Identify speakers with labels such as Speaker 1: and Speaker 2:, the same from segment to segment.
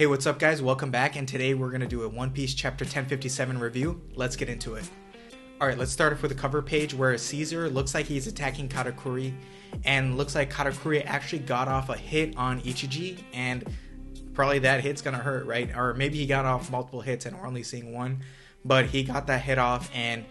Speaker 1: Hey, what's up guys? Welcome back, and today we're going to do a One Piece chapter 1057 review. Let's get into it. Alright, let's start off with the cover page where Caesar looks like he's attacking Katakuri, and looks like Katakuri actually got off a hit on Ichiji, and probably that hit's going to hurt, right? Or maybe he got off multiple hits and we're only seeing one, but he got that hit off, and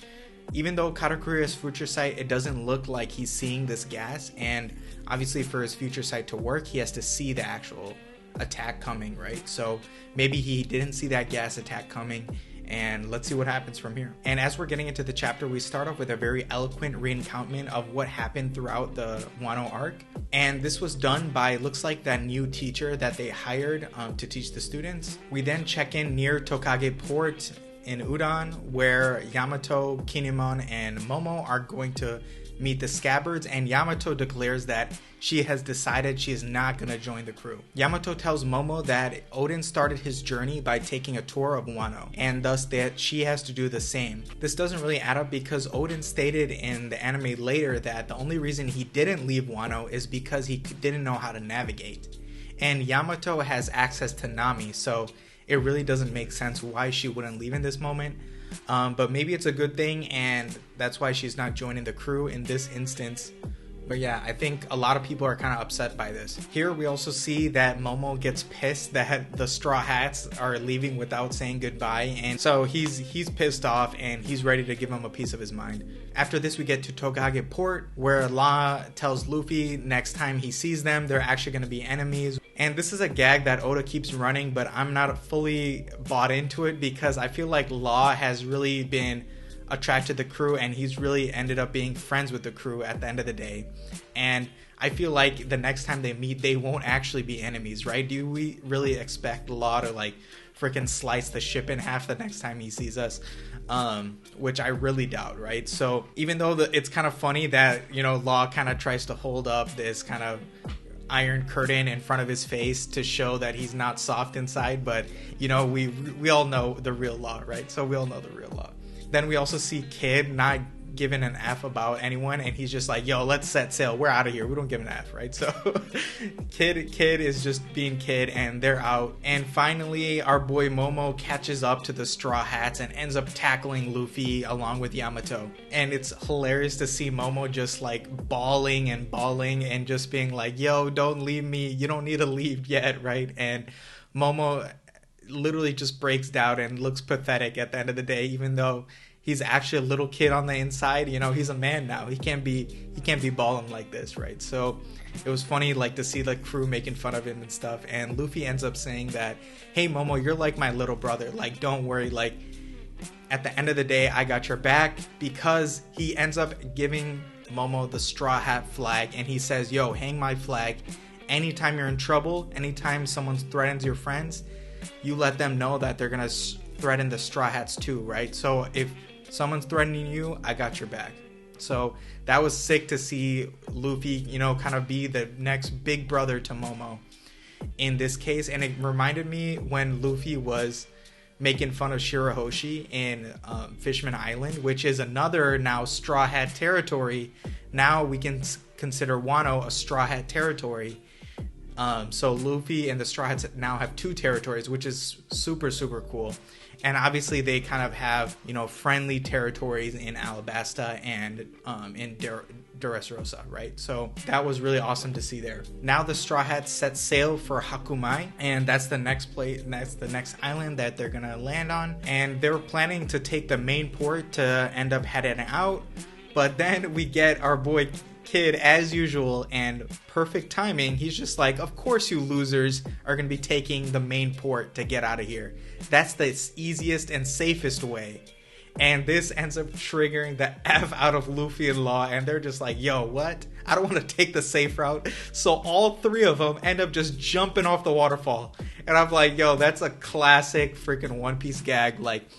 Speaker 1: even though Katakuri has future sight, it doesn't look like he's seeing this gas, and obviously for his future sight to work, he has to see the actual attack coming, right? So maybe he didn't see that gas attack coming, and let's see what happens from here. And as we're getting into the chapter, we start off with a very eloquent reencountment of what happened throughout the Wano arc, and this was done by, looks like, that new teacher that they hired to teach the students. We then check in near Tokage Port in Udon, where Yamato, Kinemon, and Momo are going to meet the Scabbards, and Yamato declares that she has decided she is not going to join the crew. Yamato tells Momo that Oden started his journey by taking a tour of Wano, and thus that she has to do the same. This doesn't really add up because Oden stated in the anime later that the only reason he didn't leave Wano is because he didn't know how to navigate. And Yamato has access to Nami, so it really doesn't make sense why she wouldn't leave in this moment. But maybe it's a good thing, and that's why she's not joining the crew in this instance. But yeah, I think a lot of people are kind of upset by this. Here we also see that Momo gets pissed that the Straw Hats are leaving without saying goodbye, and so he's pissed off and he's ready to give him a piece of his mind. After this, we get to Tokage Port, where Law tells Luffy next time he sees them, they're actually going to be enemies. And this is a gag that Oda keeps running, but I'm not fully bought into it because I feel like Law has really been attracted to the crew, and he's really ended up being friends with the crew at the end of the day. And I feel like the next time they meet, they won't actually be enemies, right? Do we really expect Law to like freaking slice the ship in half the next time he sees us? Which I really doubt, right? So even though it's kind of funny that, you know, Law kind of tries to hold up this kind of iron curtain in front of his face to show that he's not soft inside, but you know, we all know the real Law, right? So we all know the real Law. Then we also see Kid not giving an F about anyone, and he's just like, yo, let's set sail, we're out of here, we don't give an F, right? So Kid is just being Kid, and they're out. And finally our boy Momo catches up to the Straw Hats and ends up tackling Luffy along with Yamato. And it's hilarious to see Momo just like bawling and just being like, yo, don't leave me, you don't need to leave yet, right? And Momo literally just breaks down and looks pathetic at the end of the day, even though he's actually a little kid on the inside. You know, he's a man now, he can't be bawling like this, right? So it was funny like to see the crew making fun of him and stuff, and Luffy ends up saying that, hey Momo, you're like my little brother, like don't worry, like at the end of the day I got your back, because he ends up giving Momo the Straw Hat flag, and he says, yo, hang my flag anytime you're in trouble, anytime someone threatens your friends, you let them know that they're gonna threaten the Straw Hats too, right? So if someone's threatening you, I got your back. So that was sick to see Luffy, you know, kind of be the next big brother to Momo in this case. And it reminded me when Luffy was making fun of Shirahoshi in Fishman Island, which is another now Straw Hat territory. Now we can consider Wano a Straw Hat territory. So Luffy and the Straw Hats now have two territories, which is super, super cool. And obviously they kind of have, you know, friendly territories in Alabasta and in Dressrosa, right? So that was really awesome to see there. Now the Straw Hats set sail for Hakumai, and that's the next place, that's the next island that they're gonna land on. And they were planning to take the main port to end up heading out, but then we get our boy Kid as usual, and perfect timing, he's just like, of course you losers are gonna be taking the main port to get out of here, that's the easiest and safest way. And this ends up triggering the F out of Luffy and Law, and they're just like, yo, what? I don't want to take the safe route. So all three of them end up just jumping off the waterfall, and I'm like, yo, that's a classic freaking One Piece gag. Like,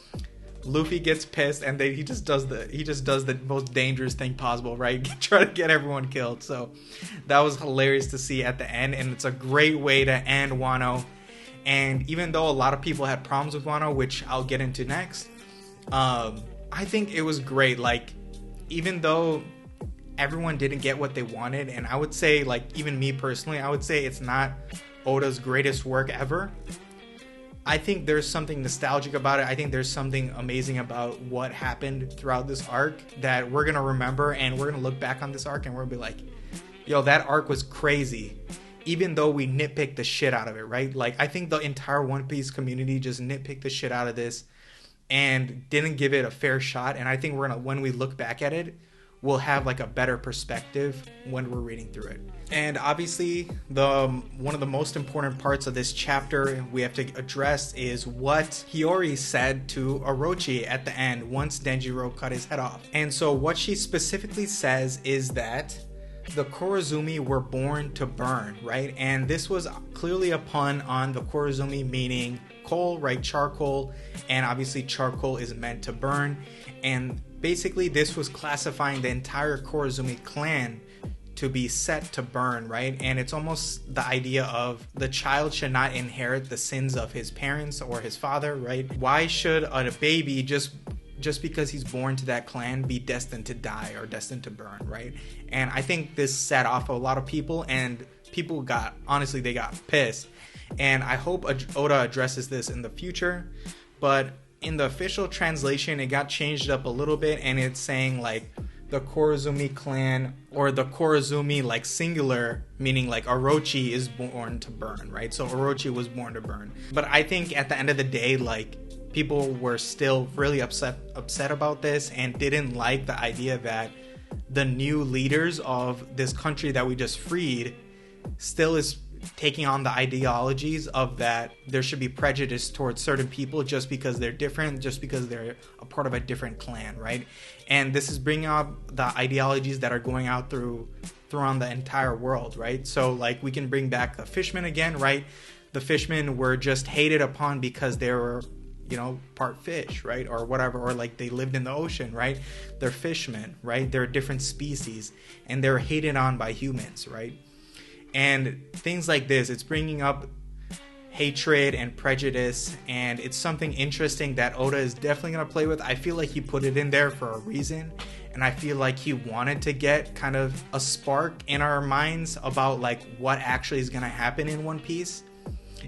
Speaker 1: Luffy gets pissed, and he just does the most dangerous thing possible, right? Try to get everyone killed. So that was hilarious to see at the end, and it's a great way to end Wano. And even though a lot of people had problems with Wano, which I'll get into next, I think it was great. Like, even though everyone didn't get what they wanted, and I would say, like, even me personally, I would say it's not Oda's greatest work ever, I think there's something nostalgic about it. I think there's something amazing about what happened throughout this arc that we're going to remember, and we're going to look back on this arc and we're going to be like, yo, that arc was crazy. Even though we nitpicked the shit out of it, right? Like, I think the entire One Piece community just nitpicked the shit out of this and didn't give it a fair shot. And I think when we look back at it, we'll have like a better perspective when we're reading through it. And obviously, one of the most important parts of this chapter we have to address is what Hiyori said to Orochi at the end once Denjiro cut his head off. And so what she specifically says is that the Kurozumi were born to burn, right? And this was clearly a pun on the Kurozumi, meaning coal, right? Charcoal. And obviously charcoal is meant to burn. And basically this was classifying the entire Kurozumi clan to be set to burn, right? And it's almost the idea of the child should not inherit the sins of his parents or his father, right? Why should a baby just because he's born to that clan be destined to die or destined to burn, right? And I think this set off a lot of people, and people got pissed. And I hope Oda addresses this in the future, but in the official translation it got changed up a little bit, and it's saying like the Kurozumi clan, or the Kurozumi like singular, meaning like Orochi is born to burn, right? So Orochi was born to burn. But I think at the end of the day, like, people were still really upset about this and didn't like the idea that the new leaders of this country that we just freed still is taking on the ideologies of that there should be prejudice towards certain people just because they're different, just because they're a part of a different clan, right? And this is bringing up the ideologies that are going out throughout the entire world, right? So like we can bring back the fishmen again, right? The fishmen were just hated upon because they were, you know, part fish, right? Or whatever, or like they lived in the ocean, right? They're fishmen, right? They're a different species and they're hated on by humans, right? And things like this, it's bringing up hatred and prejudice, and it's something interesting that Oda is definitely going to play with. I feel like he put it in there for a reason, and I feel like he wanted to get kind of a spark in our minds about like what actually is going to happen in One Piece.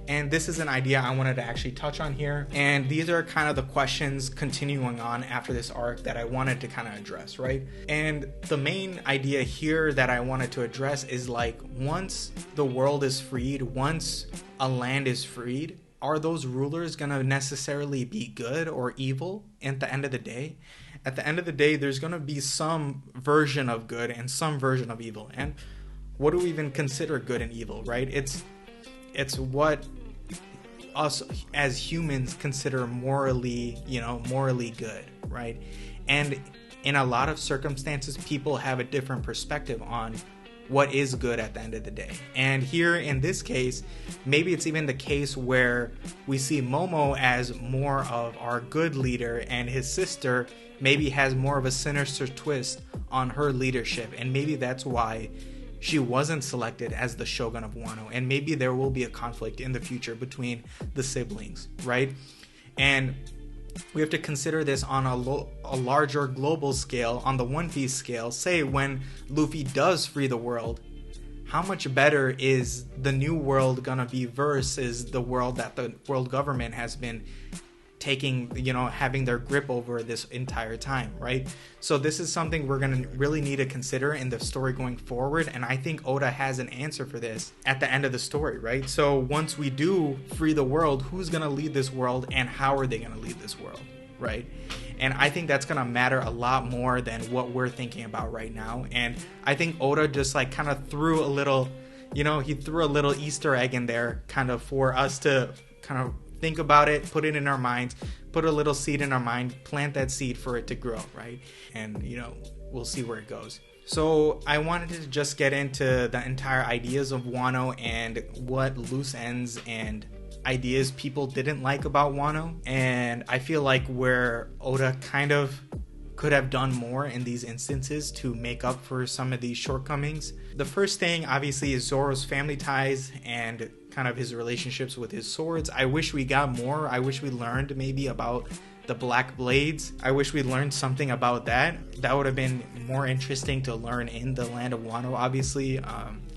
Speaker 1: And this is an idea I wanted to actually touch on here. And these are kind of the questions continuing on after this arc that I wanted to kind of address, right? And the main idea here that I wanted to address is like, once the world is freed, once a land is freed, are those rulers gonna necessarily be good or evil at the end of the day? At the end of the day, there's gonna be some version of good and some version of evil. And what do we even consider good and evil, right? It's what us as humans consider morally good, right? And in a lot of circumstances, people have a different perspective on what is good at the end of the day. And here in this case, maybe it's even the case where we see Momo as more of our good leader, and his sister maybe has more of a sinister twist on her leadership, and maybe that's why she wasn't selected as the Shogun of Wano, and maybe there will be a conflict in the future between the siblings, right? And we have to consider this on a larger global scale, on the One Piece scale. Say when Luffy does free the world, how much better is the new world gonna be versus the world that the world government has been taking, having their grip over this entire time, right? So this is something we're going to really need to consider in the story going forward, and I think Oda has an answer for this at the end of the story, right? So once we do free the world, who's going to lead this world and how are they going to lead this world, right? And I think that's going to matter a lot more than what we're thinking about right now. And I think Oda just like kind of threw a little, he threw a little Easter egg in there kind of for us to kind of think about it, put it in our minds, put a little seed in our mind, plant that seed for it to grow, right? And, we'll see where it goes. So I wanted to just get into the entire ideas of Wano and what loose ends and ideas people didn't like about Wano. And I feel like where Oda kind of could have done more in these instances to make up for some of these shortcomings. The first thing, obviously, is Zoro's family ties and kind of his relationships with his swords. I wish we got more. I wish we learned maybe about the Black Blades. I wish we learned something about that. That would have been more interesting to learn in the land of Wano, obviously.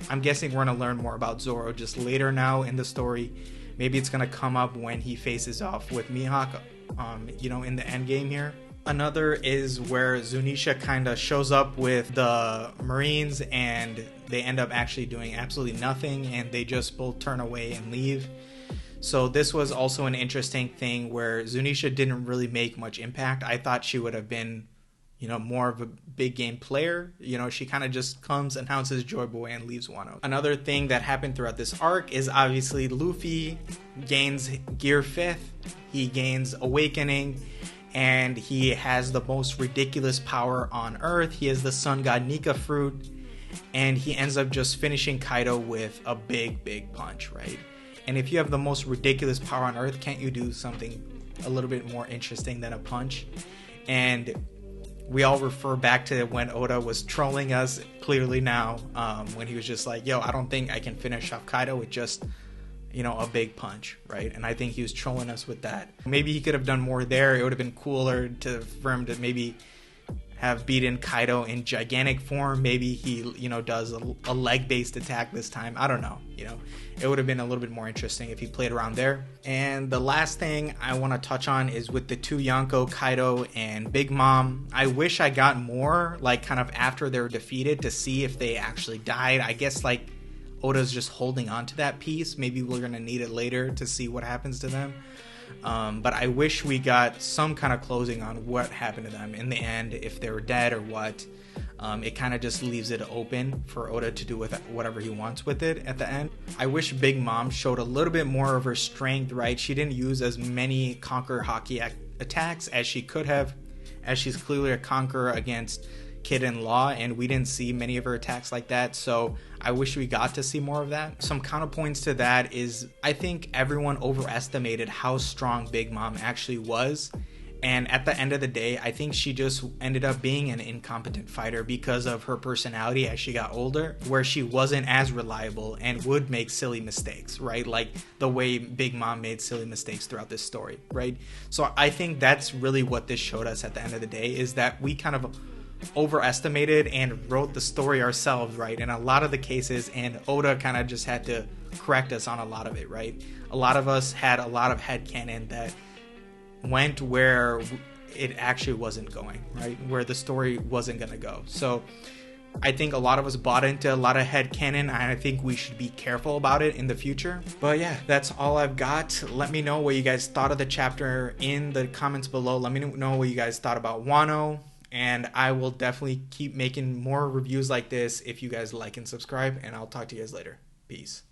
Speaker 1: I'm guessing we're going to learn more about Zoro just later now in the story. Maybe it's gonna come up when he faces off with Mihawk, in the end game here. Another is where Zunisha kind of shows up with the Marines and they end up actually doing absolutely nothing, and they just both turn away and leave. So this was also an interesting thing where Zunisha didn't really make much impact. I thought she would have been, more of a big game player. She kind of just comes, announces Joy Boy, and leaves Wano. Another thing that happened throughout this arc is obviously Luffy gains Gear 5th. He gains Awakening, and he has the most ridiculous power on Earth. He has the Sun God Nika fruit, and he ends up just finishing Kaido with a big punch, right? And if you have the most ridiculous power on Earth, can't you do something a little bit more interesting than a punch? And we all refer back to when Oda was trolling us, clearly now, when he was just like, yo, I don't think I can finish off Kaido with just, a big punch, right? And I think he was trolling us with that. Maybe he could have done more there. It would have been cooler for him to maybe have beaten Kaido in gigantic form. Maybe he, does a leg-based attack this time. I don't know, It would have been a little bit more interesting if he played around there. And the last thing I want to touch on is with the two Yonko, Kaido, and Big Mom. I wish I got more, kind of after they were defeated to see if they actually died. I guess, Oda's just holding on to that piece. Maybe we're going to need it later to see what happens to them. But I wish we got some kind of closing on what happened to them in the end, if they were dead or what. It kind of just leaves it open for Oda to do with whatever he wants with it at the end. I wish Big Mom showed a little bit more of her strength, right? She didn't use as many Conqueror Haki attacks as she could have, as she's clearly a conqueror against Kid and Law, and we didn't see many of her attacks like that, so I wish we got to see more of that. Some counterpoints to that is I think everyone overestimated how strong Big Mom actually was, and at the end of the day, I think she just ended up being an incompetent fighter because of her personality as she got older, where she wasn't as reliable and would make silly mistakes, right? Like the way Big Mom made silly mistakes throughout this story, right? So I think that's really what this showed us at the end of the day, is that we kind of overestimated and wrote the story ourselves, right, in a lot of the cases, and Oda kind of just had to correct us on a lot of it, right? A lot of us had a lot of headcanon that went where it actually wasn't going, right, where the story wasn't going to go. So I think a lot of us bought into a lot of headcanon, and I think we should be careful about it in the future. But yeah, that's all I've got. Let me know what you guys thought of the chapter in the comments below. Let me know what you guys thought about Wano. And I will definitely keep making more reviews like this if you guys like and subscribe. And I'll talk to you guys later. Peace.